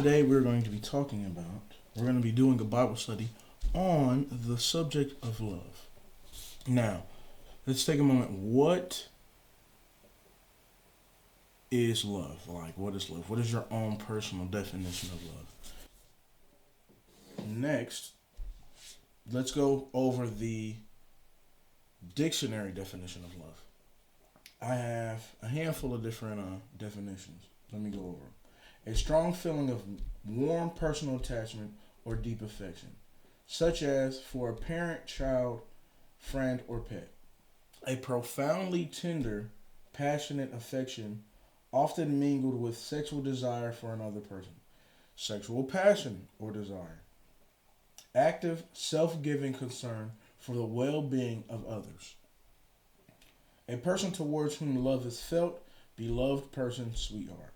Today we're going to be doing a Bible study on the subject of love. Now, let's take a moment. What is love? Like, what is love? What is your own personal definition of love? Next, let's go over the dictionary definition of love. I have a handful of different definitions. Let me go over them. A strong feeling of warm personal attachment or deep affection, such as for a parent, child, friend, or pet. A profoundly tender, passionate affection, often mingled with sexual desire for another person. Sexual passion or desire. Active, self-giving concern for the well-being of others. A person towards whom love is felt, beloved person, sweetheart.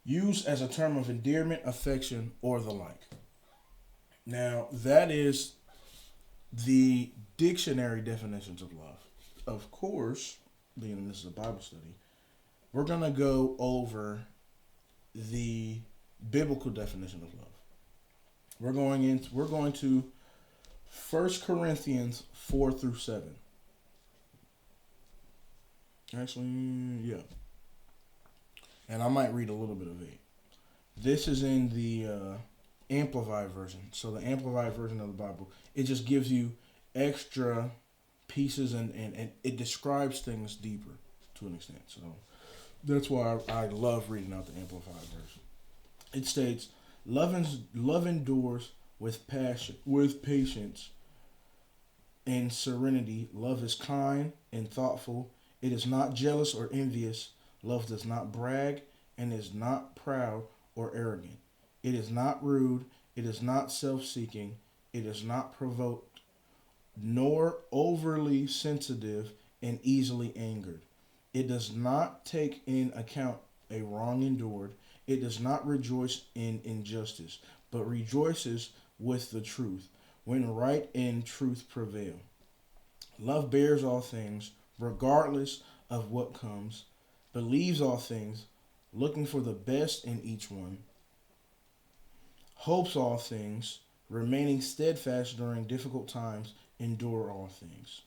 Used as a term of endearment, affection, or the like. Now, that is the dictionary definitions of love. Of course, being this is a Bible study, we're going to go over the biblical definition of love. We're going to 1 Corinthians 4 through 7. Actually, yeah. And I might read a little bit of 8. This is in the Amplified version. So the Amplified version of the Bible, it just gives you extra pieces and it describes things deeper to an extent. So that's why I love reading out the Amplified version. It states, love endures with passion, with patience and serenity. Love is kind and thoughtful. It is not jealous or envious. Love does not brag and is not proud or arrogant. It is not rude. It is not self-seeking. It is not provoked, nor overly sensitive and easily angered. It does not take in account a wrong endured. It does not rejoice in injustice, but rejoices with the truth, when right and truth prevail. Love bears all things, regardless of what comes, believes all things, looking for the best in each one, hopes all things, remaining steadfast during difficult times, endure all things.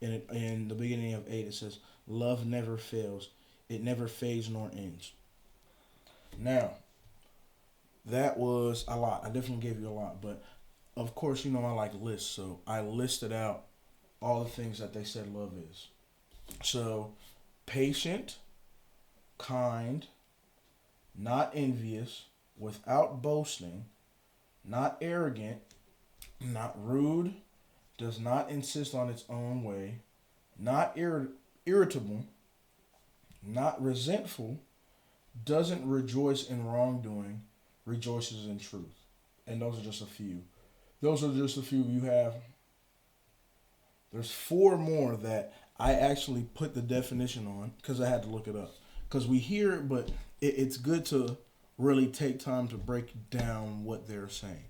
In the beginning of 8, it says, love never fails. It never fades nor ends. Now, that was a lot. I definitely gave you a lot. But, of course, I like lists. So I listed out all the things that they said love is. So, patient, kind, not envious, without boasting, not arrogant, not rude, does not insist on its own way, not irritable, not resentful, doesn't rejoice in wrongdoing, rejoices in truth. And those are just a few. You have. There's 4 more that I actually put the definition on because I had to look it up. Because we hear it, but it's good to really take time to break down what they're saying.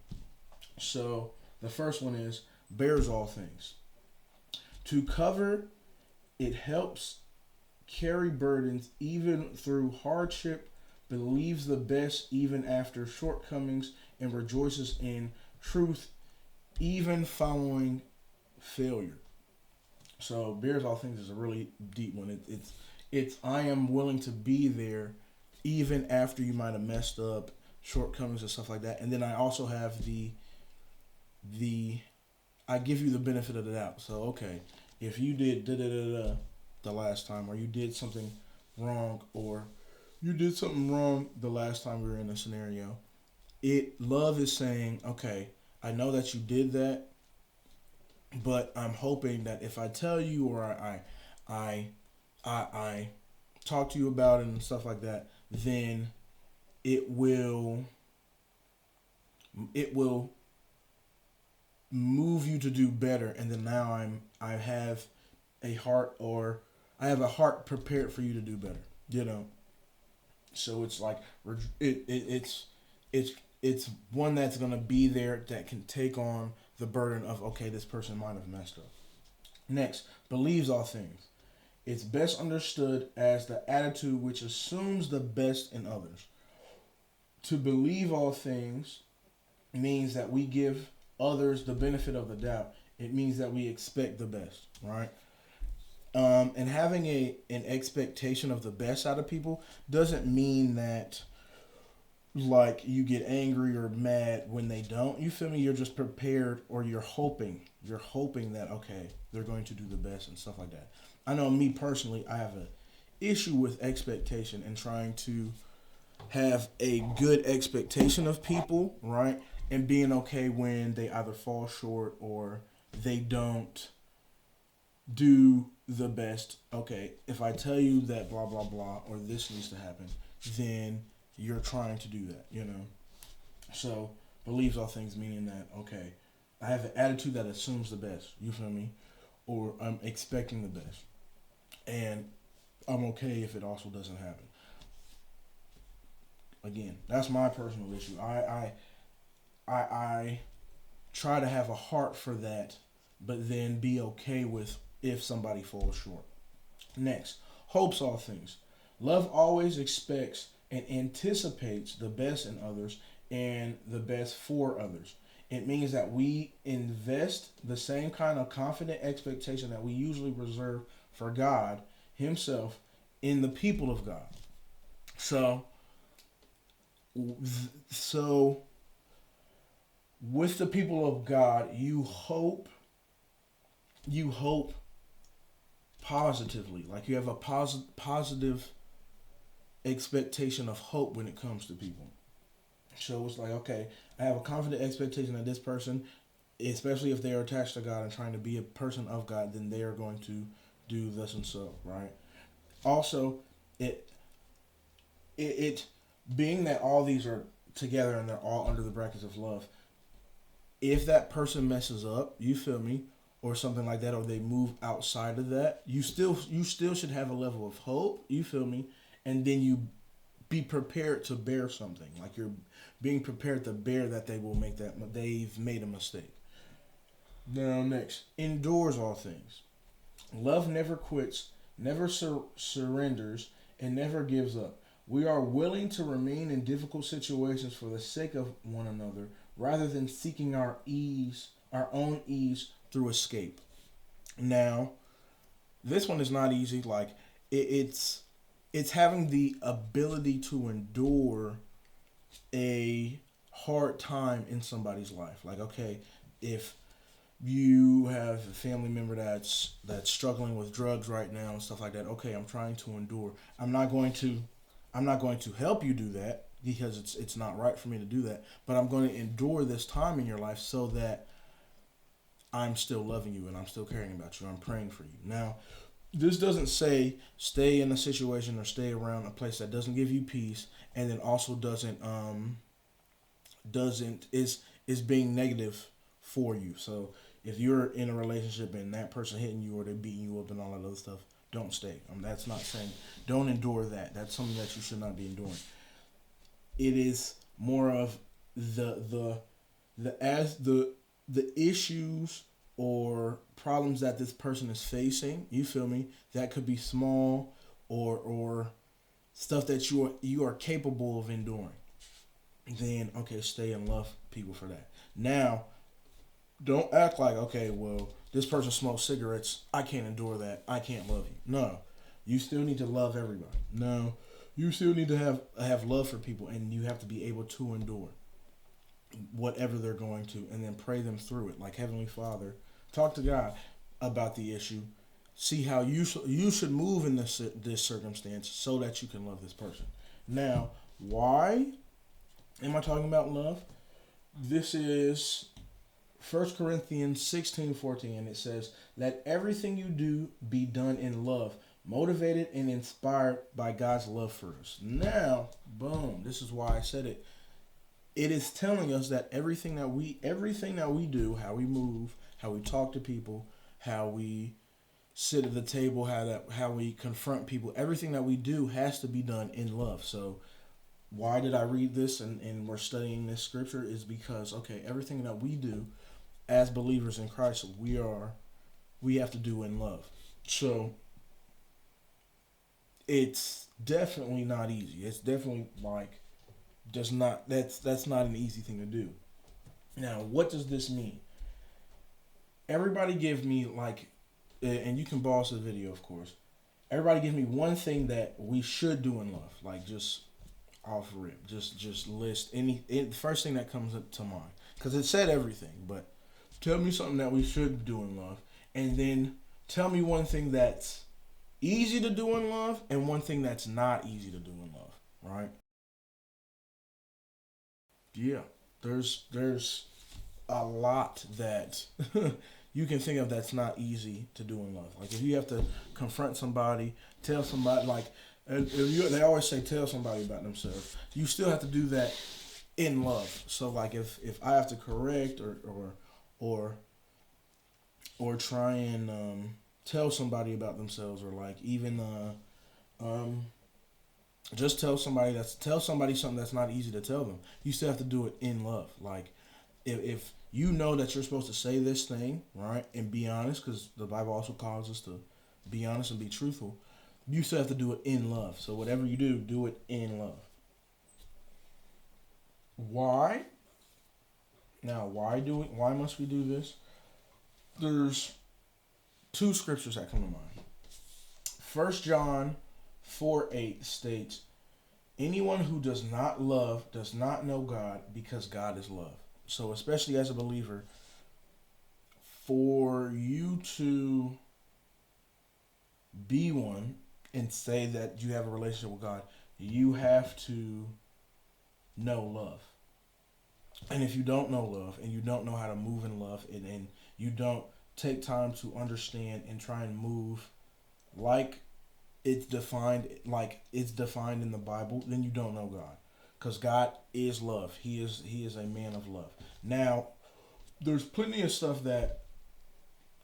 So the first one is bears all things. To cover, it helps carry burdens even through hardship, believes the best even after shortcomings, and rejoices in truth even following failure. So bears all things is a really deep one. It's I am willing to be there even after you might have messed up, shortcomings and stuff like that. And then I also have the I give you the benefit of the doubt. So okay, if you did the last time, or you did something wrong, or you did something wrong the last time we were in a scenario, love is saying, okay, I know that you did that, but I'm hoping that if I tell you, or I talk to you about it and stuff like that, then it will move you to do better. And then now I have a heart prepared for you to do better. So it's like it's one that's gonna be there that can take on the burden of, okay, this person might have messed up. Next, believes all things. It's best understood as the attitude which assumes the best in others. To believe all things means that we give others the benefit of the doubt. It means that we expect the best, right? And having an expectation of the best out of people doesn't mean that like you get angry or mad when they don't. You feel me? You're just prepared, or you're hoping. You're hoping that okay, they're going to do the best and stuff like that. I know me personally, I have a issue with expectation and trying to have a good expectation of people, right? And being okay when they either fall short or they don't do the best. Okay, if I tell you that blah blah blah or this needs to happen, then you're trying to do that, you know. So believes all things, meaning that okay, I have an attitude that assumes the best. You feel me? Or I'm expecting the best, and I'm okay if it also doesn't happen. Again, that's my personal issue. I try to have a heart for that, but then be okay with if somebody falls short. Next, hopes all things. Love always expects and anticipates the best in others and the best for others. It means that we invest the same kind of confident expectation that we usually reserve for God Himself in the people of God. So, so with the people of God, you hope positively. Like you have a positive expectation of hope when it comes to people. So it's like, okay, I have a confident expectation that this person, especially if they are attached to God and trying to be a person of God, then they are going to do this and so, right? Also, it it being that all these are together and they're all under the brackets of love. If that person messes up, you feel me, or something like that, or they move outside of that, you still should have a level of hope. You feel me, and then you be prepared to bear something. Like you're being prepared to bear that they've made a mistake. Now next, endures all things. Love never quits, never surrenders, and never gives up. We are willing to remain in difficult situations for the sake of one another, rather than seeking our own ease through escape. Now, this one is not easy. Like it's having the ability to endure a hard time in somebody's life. Like, okay, if you have a family member that's struggling with drugs right now and stuff like that, okay, I'm trying to endure. I'm not going to help you do that because it's not right for me to do that, but I'm going to endure this time in your life so that I'm still loving you and I'm still caring about you. I'm praying for you. Now, this doesn't say stay in a situation or stay around a place that doesn't give you peace and then also doesn't is being negative for you. So if you're in a relationship and that person hitting you or they're beating you up and all that other stuff, don't stay. That's not saying don't endure that. That's something that you should not be enduring. It is more of the issues or problems that this person is facing. You feel me? That could be small or stuff that you are capable of enduring. Then okay, stay and love people for that. Now, don't act like okay, well, this person smokes cigarettes. I can't endure that. I can't love you. No, you still need to love everybody. No, you still need to have love for people, and you have to be able to endure whatever they're going to, and then pray them through it. Like Heavenly Father, talk to God about the issue. See how you should move in this circumstance so that you can love this person. Now, why am I talking about love? This is 1 Corinthians 16:14, and it says, "Let everything you do be done in love, motivated and inspired by God's love for us." Now, boom, this is why I said it. It is telling us that everything that we do, how we move, how we talk to people, how we sit at the table, how we confront people, everything that we do has to be done in love. So why did I read this and we're studying this scripture is because okay, everything that we do as believers in Christ, we have to do in love. So it's definitely not easy. It's definitely like does not that's not an easy thing to do. Now, what does this mean? Everybody give me like, and you can pause the video, of course. Everybody give me one thing that we should do in love, like just off rip, just list the first thing that comes up to mind, because it said everything. But tell me something that we should do in love, and then tell me one thing that's easy to do in love and one thing that's not easy to do in love. Right? Yeah. There's a lot that you can think of that's not easy to do in love. Like if you have to confront somebody, tell somebody like they always say tell somebody about themselves. You still have to do that in love. So like if I have to correct or or try and tell somebody about themselves or like even um just tell somebody something that's not easy to tell them. You still have to do it in love. Like if you know that you're supposed to say this thing, right, and be honest, because the Bible also calls us to be honest and be truthful, you still have to do it in love. So whatever you do it in love. Why? Now, why must we do this? There's two scriptures that come to mind. First John 4:8 states, anyone who does not love does not know God because God is love. So especially as a believer, for you to be one and say that you have a relationship with God, you have to know love. And if you don't know love and you don't know how to move in love and you don't take time to understand and try and move like it's defined in the Bible, then you don't know God. Because God is love. He is a man of love. Now, there's plenty of stuff that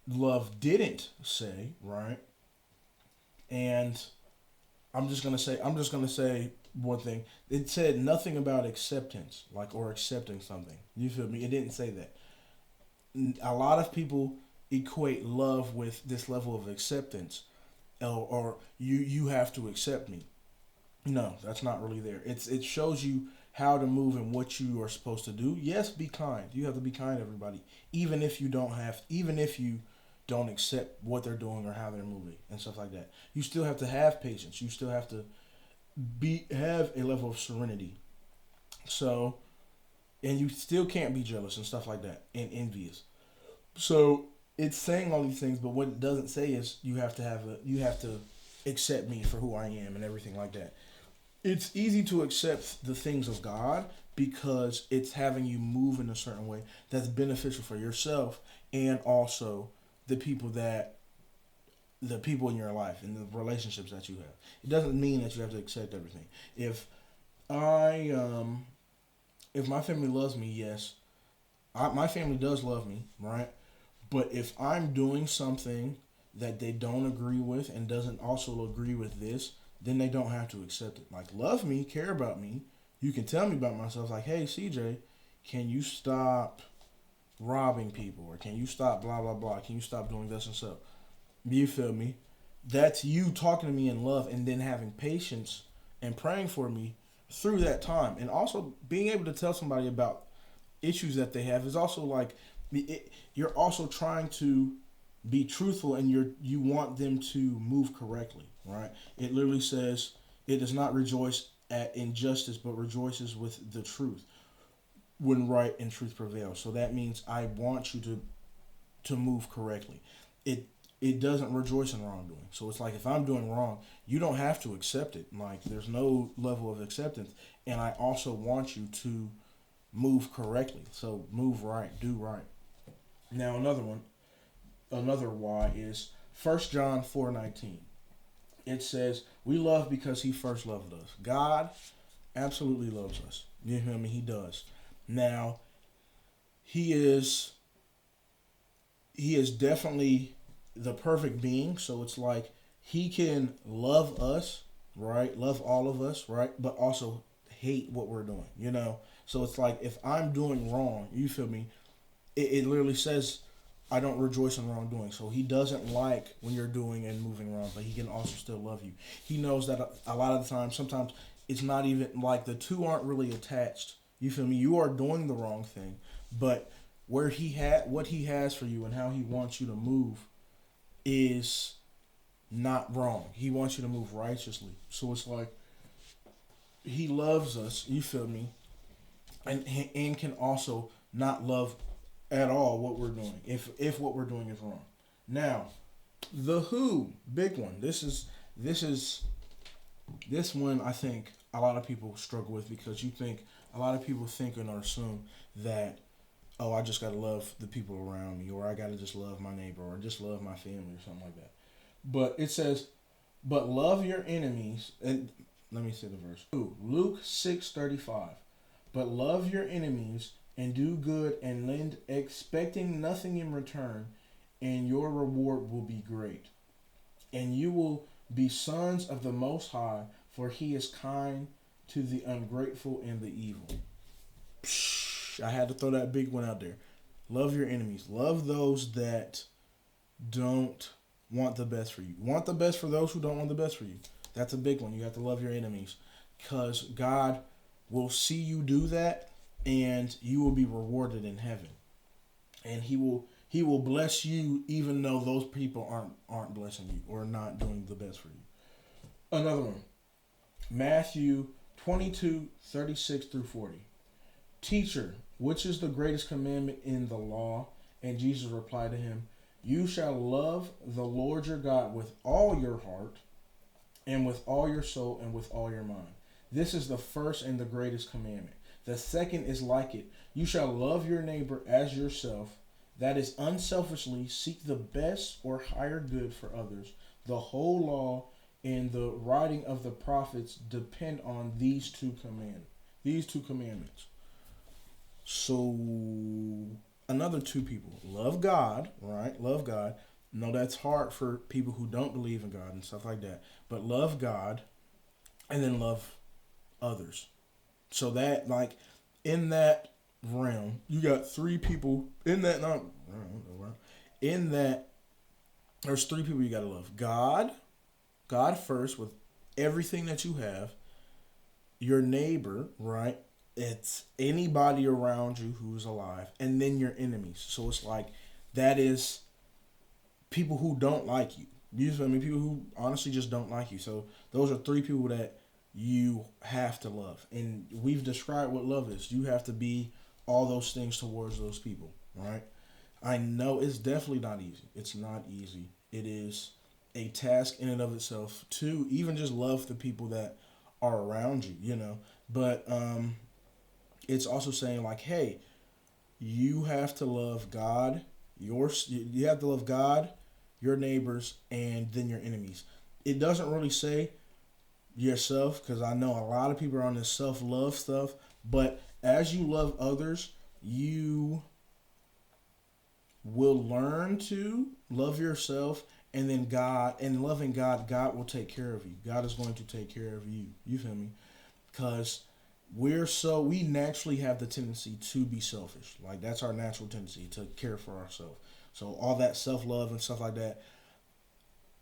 love didn't say, right? And I'm just gonna say one thing. It said nothing about acceptance, like or accepting something. You feel me? It didn't say that. A lot of people equate love with this level of acceptance, or you have to accept me. No, that's not really there. It shows you how to move and what you are supposed to do. Yes, be kind. You have to be kind to everybody, even if you don't accept what they're doing or how they're moving and stuff like that. You still have to have patience. You still have to be have a level of serenity. So, and you still can't be jealous and stuff like that and envious. So it's saying all these things, but what it doesn't say is you have to accept me for who I am and everything like that. It's easy to accept the things of God because it's having you move in a certain way that's beneficial for yourself and also the people that the people in your life and the relationships that you have. It doesn't mean that you have to accept everything. I if my family loves me, yes, my family does love me, right? But if I'm doing something that they don't agree with and doesn't also agree with this, then they don't have to accept it. Like, love me, care about me. You can tell me about myself, like, hey, CJ, can you stop robbing people? Or can you stop blah, blah, blah? Can you stop doing this and so? You feel me? That's you talking to me in love and then having patience and praying for me through that time. And also being able to tell somebody about issues that they have is also like you're also trying to be truthful and you want them to move correctly, right? It literally says it does not rejoice at injustice but rejoices with the truth when right and truth prevail. So that means I want you to move correctly. It doesn't rejoice in wrongdoing. So it's like if I'm doing wrong, you don't have to accept it. Like there's no level of acceptance, and I also want you to move correctly. So move right, do right. Now another why is 1 John 4:19. It says we love because He first loved us. God absolutely loves us. You hear me? He does. Now He is He is definitely the perfect being. So it's like He can love us, right? Love all of us, right? But also hate what we're doing. So it's like if I'm doing wrong, you feel me? It literally says I don't rejoice in wrongdoing. So He doesn't like when you're doing and moving wrong, but He can also still love you. He knows that a lot of the time, sometimes it's not even like the two aren't really attached. You feel me? You are doing the wrong thing, but what he has for you and how he wants you to move is not wrong. He wants you to move righteously. So it's like he loves us. You feel me? And can also not love at all what we're doing if what we're doing is wrong. Now, the who big one. This one I think a lot of people struggle with because a lot of people think and assume that, oh, I just gotta love the people around me, or I gotta just love my neighbor, or just love my family, or something like that. But it says, but love your enemies. And let me say the verse. Luke 6:35. But love your enemies and do good and lend, expecting nothing in return, and your reward will be great. And you will be sons of the Most High, for he is kind to the ungrateful and the evil. Psh, I had to throw that big one out there. Love your enemies. Love those that don't want the best for you. Want the best for those who don't want the best for you. That's a big one. You have to love your enemies because God will see you do that and you will be rewarded in heaven. And he will bless you even though those people aren't blessing you or not doing the best for you. Another one. Matthew 22:36 through 40. Teacher, which is the greatest commandment in the law? And Jesus replied to him, you shall love the Lord your God with all your heart and with all your soul and with all your mind. This is the first and the greatest commandment. The second is like it. You shall love your neighbor as yourself. That is unselfishly seek the best or higher good for others. The whole law and the writing of the prophets depend on these two commandments. So another two people. Love God, right? Love God. No, that's hard for people who don't believe in God and stuff like that. But love God and then love others. So that, like, in that realm, you got three people in that, not in that, there's three people you got to love. God first with everything that you have. Your neighbor, right? It's anybody around you who's alive. And then your enemies. So it's like, that is people who don't like you. You feel me? People who honestly just don't like you. So those are three people that you have to love. And we've described what love is. You have to be all those things towards those people, right? I know it's definitely not easy. It's not easy. It is a task in and of itself to even just love the people that are around you, you know. But it's also saying like, hey, you have to love God, you have to love God, your neighbors, and then your enemies. It doesn't really say yourself, because I know a lot of people are on this self-love stuff, but as you love others, you will learn to love yourself, and then God, and loving God, God will take care of you. God is going to take care of you. You feel me? Because we naturally have the tendency to be selfish. Like, that's our natural tendency, to care for ourselves. So all that self-love and stuff like that,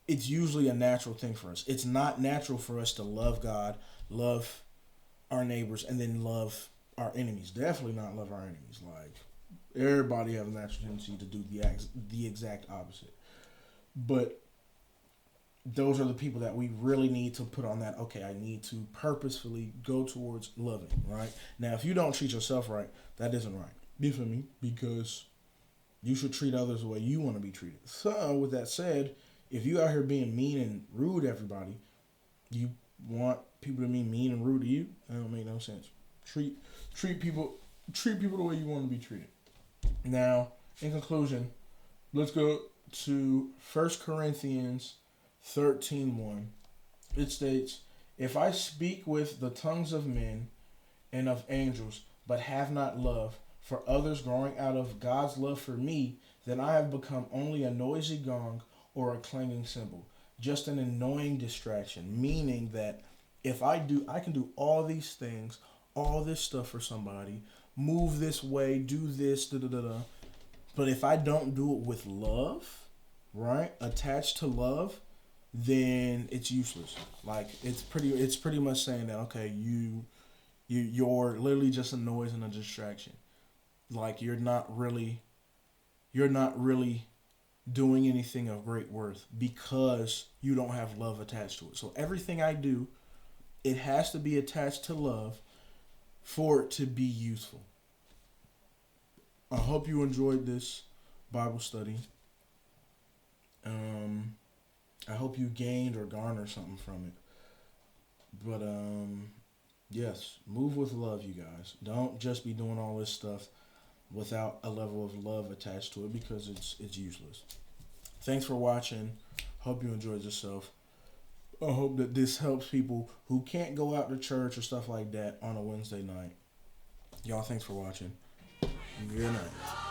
it's usually a natural thing for us. It's not natural for us to love God, love our neighbors, and then love our enemies. Definitely not love our enemies. Like, everybody have a natural tendency to do the exact opposite. But those are the people that we really need to put on that, okay, I need to purposefully go towards loving, right? Now, if you don't treat yourself right, that isn't right. You feel me? Because you should treat others the way you want to be treated. So, with that said, if you out here being mean and rude to everybody, you want people to be mean and rude to you? That don't make no sense. Treat people the way you want to be treated. Now, in conclusion, let's go to 1 Corinthians 13:1. It states, if I speak with the tongues of men and of angels, but have not love for others growing out of God's love for me, then I have become only a noisy gong or a clanging cymbal, just an annoying distraction. Meaning that if I can do all these things, all this stuff for somebody, move this way, do this, da da da da. But if I don't do it with love, right, attached to love, then it's useless. Like it's pretty much saying that okay, you're literally just a noise and a distraction. Like you're not really doing anything of great worth because you don't have love attached to it. So everything I do, it has to be attached to love for it to be useful. I hope you enjoyed this Bible study. Um, I hope you gained or garnered something from it. But yes, move with love, you guys. Don't just be doing all this stuff without a level of love attached to it because it's useless. Thanks for watching. Hope you enjoyed yourself. I hope that this helps people who can't go out to church or stuff like that on a Wednesday night. Y'all, thanks for watching. Good night.